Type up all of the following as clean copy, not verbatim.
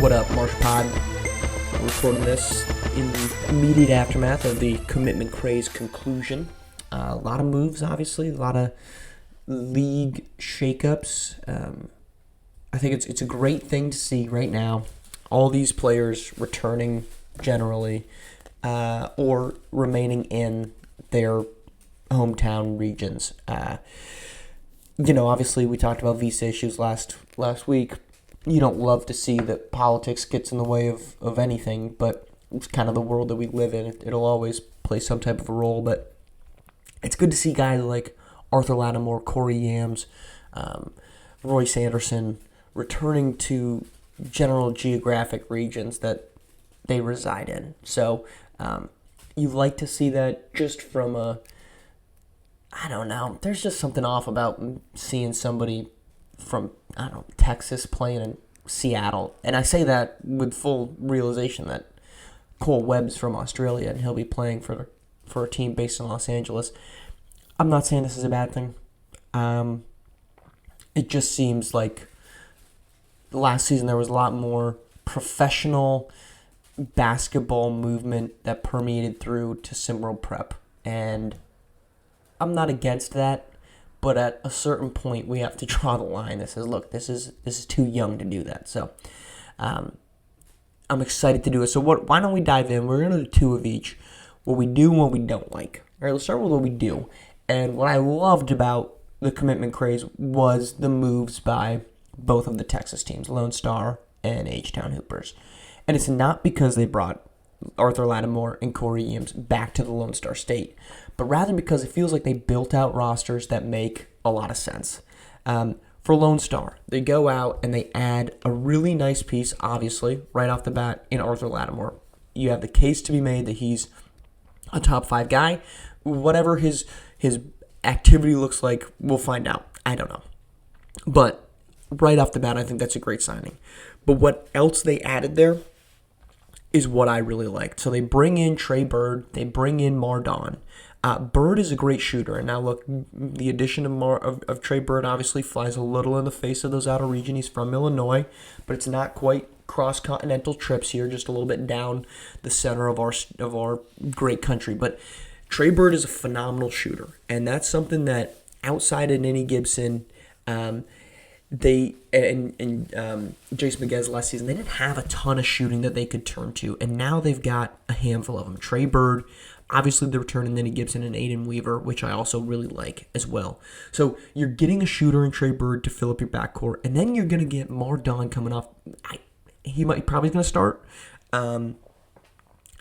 What up, Marsh Pod? I'm recording this in the immediate aftermath of the commitment craze conclusion. A lot of moves, obviously, a lot of league shakeups. I think it's a great thing to see right now. All these players returning generally or remaining in their hometown regions. Obviously we talked about visa issues last week. You don't love to see that politics gets in the way of anything, but it's kind of the world that we live in. It'll always play some type of a role, but it's good to see guys like Arthur Lattimore, Corey Yams, Royce Anderson returning to general geographic regions that they reside in. So you like to see that just from I don't know. There's just something off about seeing somebody from, Texas playing in Seattle. And I say that with full realization that Cole Webb's from Australia and he'll be playing for a team based in Los Angeles. I'm not saying this is a bad thing. It just seems like last season there was a lot more professional basketball movement that permeated through to SimWorld Prep. And I'm not against that, but at a certain point we have to draw the line that says, look, this is too young to do that. So I'm excited to do it. So why don't we dive in? We're going to do two of each, what we do and what we don't like. All right, let's start with what we do. And what I loved about the commitment craze was the moves by both of the Texas teams, Lone Star and H-Town Hoopers. And it's not because they brought Arthur Lattimore and Corey Yams back to the Lone Star State, but rather because it feels like they built out rosters that make a lot of sense. For Lone Star, they go out and they add a really nice piece, obviously, right off the bat in Arthur Lattimore. You have the case to be made that he's a top 5 guy. Whatever his activity looks like, we'll find out. I don't know. But right off the bat, I think that's a great signing. But what else they added there is what I really liked. So they bring in Trey Bird. They bring in Mardon. Bird is a great shooter. And now look, the addition of Trey Bird obviously flies a little in the face of those outer region. He's from Illinois, but it's not quite cross-continental trips here, just a little bit down the center of our great country. But Trey Bird is a phenomenal shooter. And that's something that outside of Ninny Gibson, they and Jason Miguez last season, they didn't have a ton of shooting that they could turn to, and now they've got a handful of them. Trey Bird, obviously the return of Ninny Gibson and Aiden Weaver, which I also really like as well. So you're getting a shooter in Trey Bird to fill up your backcourt, and then you're going to get Mardon coming off. He probably going to start. And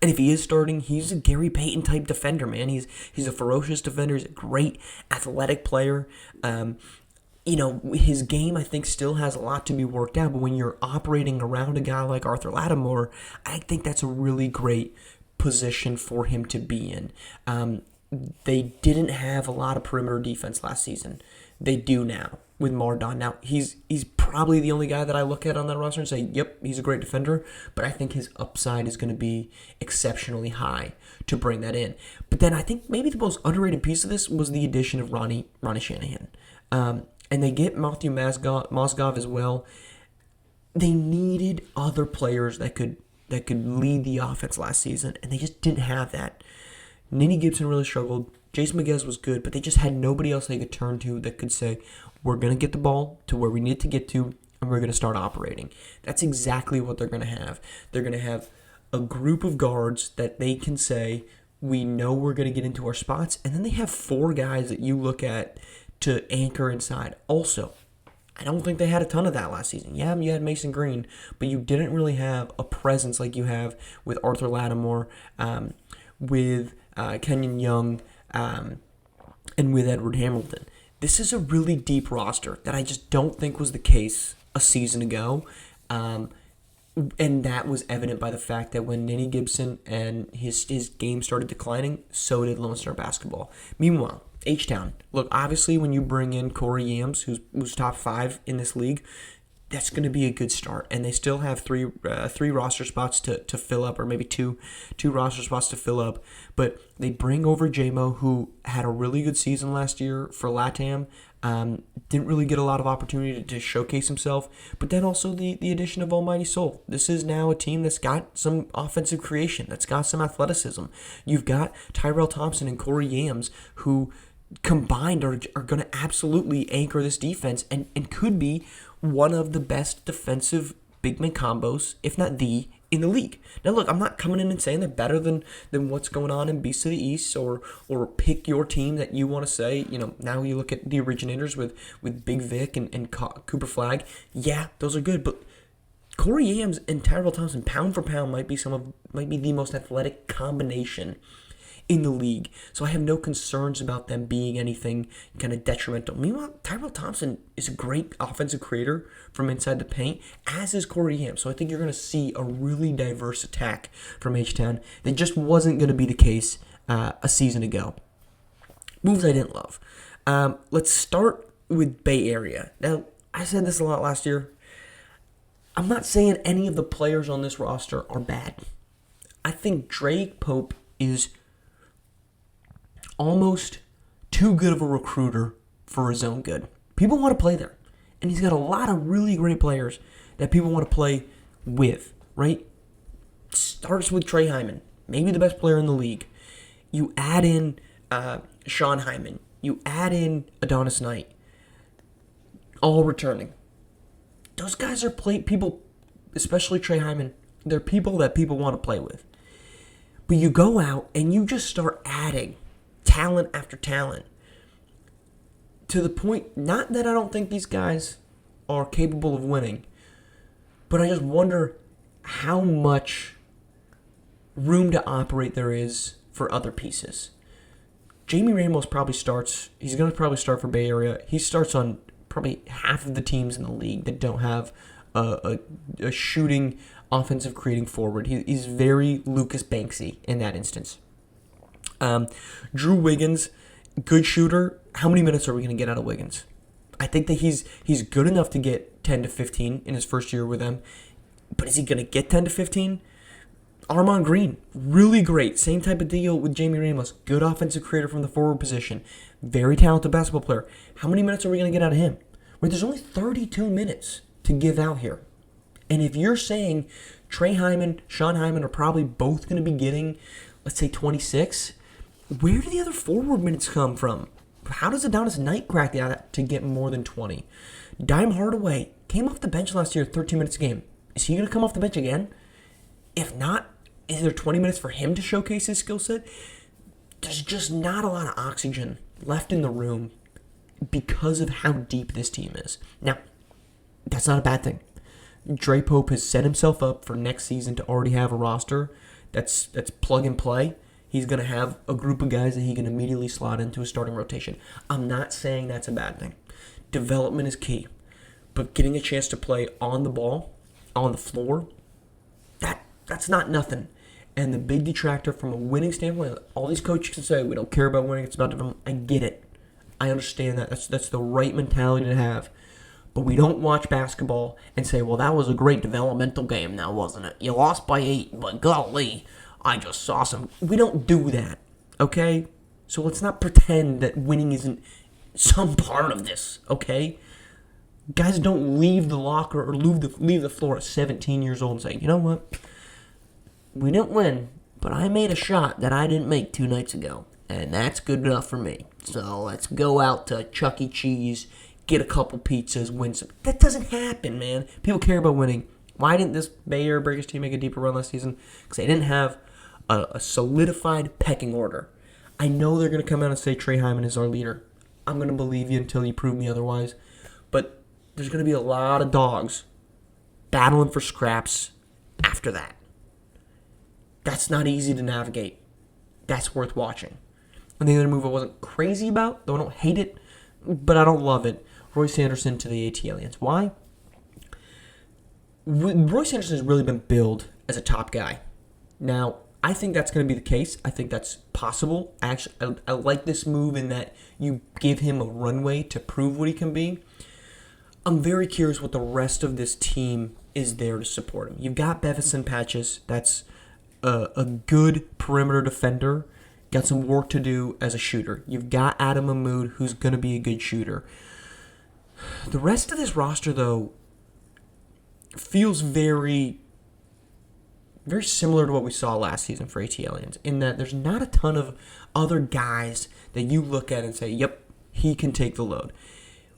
if he is starting, he's a Gary Payton type defender, man. He's a ferocious defender. He's a great athletic player. His game, I think, still has a lot to be worked out, but when you're operating around a guy like Arthur Lattimore, I think that's a really great position for him to be in. They didn't have a lot of perimeter defense last season. They do now with Mardon. Now, he's probably the only guy that I look at on that roster and say, yep, he's a great defender, but I think his upside is going to be exceptionally high to bring that in. But then I think maybe the most underrated piece of this was the addition of Ronnie Shanahan. And they get Matthew Mozgov as well. They needed other players that could lead the offense last season, and they just didn't have that. Ninny Gibson really struggled. Jason Miguez was good, but they just had nobody else they could turn to that could say, we're going to get the ball to where we need to get to, and we're going to start operating. That's exactly what they're going to have. They're going to have a group of guards that they can say, we know we're going to get into our spots, and then they have 4 guys that you look at to anchor inside. Also, I don't think they had a ton of that last season. Yeah, you had Mason Green, but you didn't really have a presence like you have with Arthur Lattimore, with Kenyon Young, and with Edward Hamilton. This is a really deep roster that I just don't think was the case a season ago. And that was evident by the fact that when Ninny Gibson and his game started declining, so did Lone Star basketball. Meanwhile, H-Town. Look, obviously, when you bring in Corey Yams, who's top 5 in this league, that's going to be a good start. And they still have three roster spots to fill up, or maybe two roster spots to fill up. But they bring over J-Mo, who had a really good season last year for LATAM. Didn't really get a lot of opportunity to showcase himself. But then also the addition of Almighty Soul. This is now a team that's got some offensive creation, that's got some athleticism. You've got Tyrell Thompson and Corey Yams, who combined are going to absolutely anchor this defense and could be one of the best defensive big man combos, if not the, in the league. Now look, I'm not coming in and saying they're better than what's going on in Beast of the East or pick your team that you want to say. Now you look at the originators with Big Vic and Cooper Flagg. Yeah, those are good, but Corey Yams and Tyrell Thompson, pound for pound, might be the most athletic combination in the league. So I have no concerns about them being anything kind of detrimental. Meanwhile, Tyrell Thompson is a great offensive creator from inside the paint, as is Corey Yam. So I think you're going to see a really diverse attack from H-Town that just wasn't going to be the case a season ago. Moves I didn't love. Let's start with Bay Area. Now, I said this a lot last year. I'm not saying any of the players on this roster are bad. I think Drake Pope is almost too good of a recruiter for his own good. People want to play there. And he's got a lot of really great players that people want to play with, right? Starts with Trey Hyman, maybe the best player in the league. You add in Sean Hyman. You add in Adonis Knight. All returning. Those guys are people, especially Trey Hyman, they're people that people want to play with. But you go out and you just start adding talent after talent to the point, not that I don't think these guys are capable of winning, but I just wonder how much room to operate there is for other pieces. Jamie Ramos probably starts. He's going to probably start for Bay Area. He starts on probably half of the teams in the league that don't have a shooting, offensive creating forward. He's very Lucas Banksy in that instance. Drew Wiggins, good shooter. How many minutes are we going to get out of Wiggins? I think that he's good enough to get 10 to 15 in his first year with them. But is he going to get 10 to 15? Armon Green, really great. Same type of deal with Jamie Ramos. Good offensive creator from the forward position. Very talented basketball player. How many minutes are we going to get out of him? Where there's only 32 minutes to give out here. And if you're saying Trey Hyman, Sean Hyman are probably both going to be getting, let's say, 26, where do the other forward minutes come from? How does Adonis Knight crack that to get more than 20? Dime Hardaway came off the bench last year, 13 minutes a game. Is he going to come off the bench again? If not, is there 20 minutes for him to showcase his skill set? There's just not a lot of oxygen left in the room because of how deep this team is. Now, that's not a bad thing. Dre Pope has set himself up for next season to already have a roster that's plug and play. He's going to have a group of guys that he can immediately slot into a starting rotation. I'm not saying that's a bad thing. Development is key. But getting a chance to play on the ball, on the floor, that's not nothing. And the big detractor from a winning standpoint, all these coaches can say, we don't care about winning, it's about development. I get it. I understand that. That's the right mentality to have. But we don't watch basketball and say, well, that was a great developmental game now, wasn't it? You lost by 8, but golly, I just saw some. We don't do that, okay? So let's not pretend that winning isn't some part of this, okay? Guys don't leave the locker or leave the floor at 17 years old and say, you know what? We didn't win, but I made a shot that I didn't make 2 nights ago, and that's good enough for me. So let's go out to Chuck E. Cheese, get a couple pizzas, win some. That doesn't happen, man. People care about winning. Why didn't this Bay Area Breakers team make a deeper run last season? Because they didn't have a solidified pecking order. I know they're going to come out and say Trey Hyman is our leader. I'm going to believe you until you prove me otherwise. But there's going to be a lot of dogs battling for scraps after that. That's not easy to navigate. That's worth watching. And the other move I wasn't crazy about, though I don't hate it, but I don't love it, Royce Anderson to the AT Aliens. Why? Royce Anderson has really been billed as a top guy. Now, I think that's going to be the case. I think that's possible. Actually, I like this move in that you give him a runway to prove what he can be. I'm very curious what the rest of this team is there to support him. You've got Bevison Patches. That's a good perimeter defender. Got some work to do as a shooter. You've got Adam Mahmoud, who's going to be a good shooter. The rest of this roster, though, feels very, very similar to what we saw last season for AT Aliens, in that there's not a ton of other guys that you look at and say, yep, he can take the load.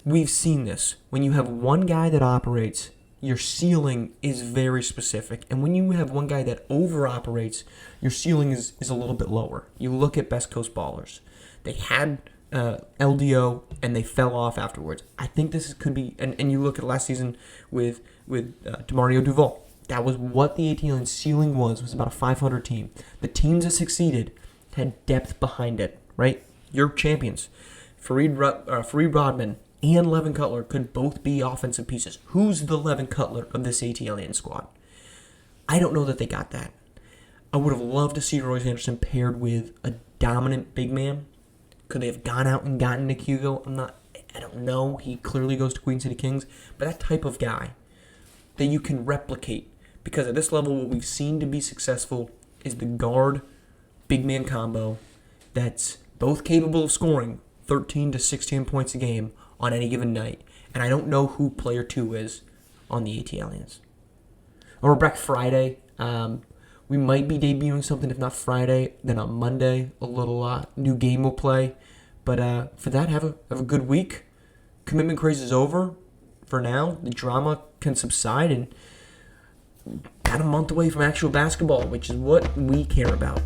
We've seen this. When you have one guy that operates, your ceiling is very specific. And when you have one guy that over-operates, your ceiling is a little bit lower. You look at Best Coast Ballers. They had LDO, and they fell off afterwards. I think this could be, and you look at last season with DeMario Duval. That was what the AT Aliens ceiling was about a 500 team. The teams that succeeded had depth behind it, right? Your champions, Fareed Rodman and Levin Cutler could both be offensive pieces. Who's the Levin Cutler of this AT Alien squad? I don't know that they got that. I would have loved to see Royce Anderson paired with a dominant big man. Could they have gone out and gotten Nick Hugo? I don't know. He clearly goes to Queen City Kings. But that type of guy that you can replicate. Because at this level, what we've seen to be successful is the guard big man combo that's both capable of scoring 13 to 16 points a game on any given night. And I don't know who player 2 is on the AT Aliens. We're back Friday. We might be debuting something, if not Friday, then on Monday, a little new game we'll play. But for that, have a good week. Commitment Craze is over for now. The drama can subside, and about a month away from actual basketball, which is what we care about.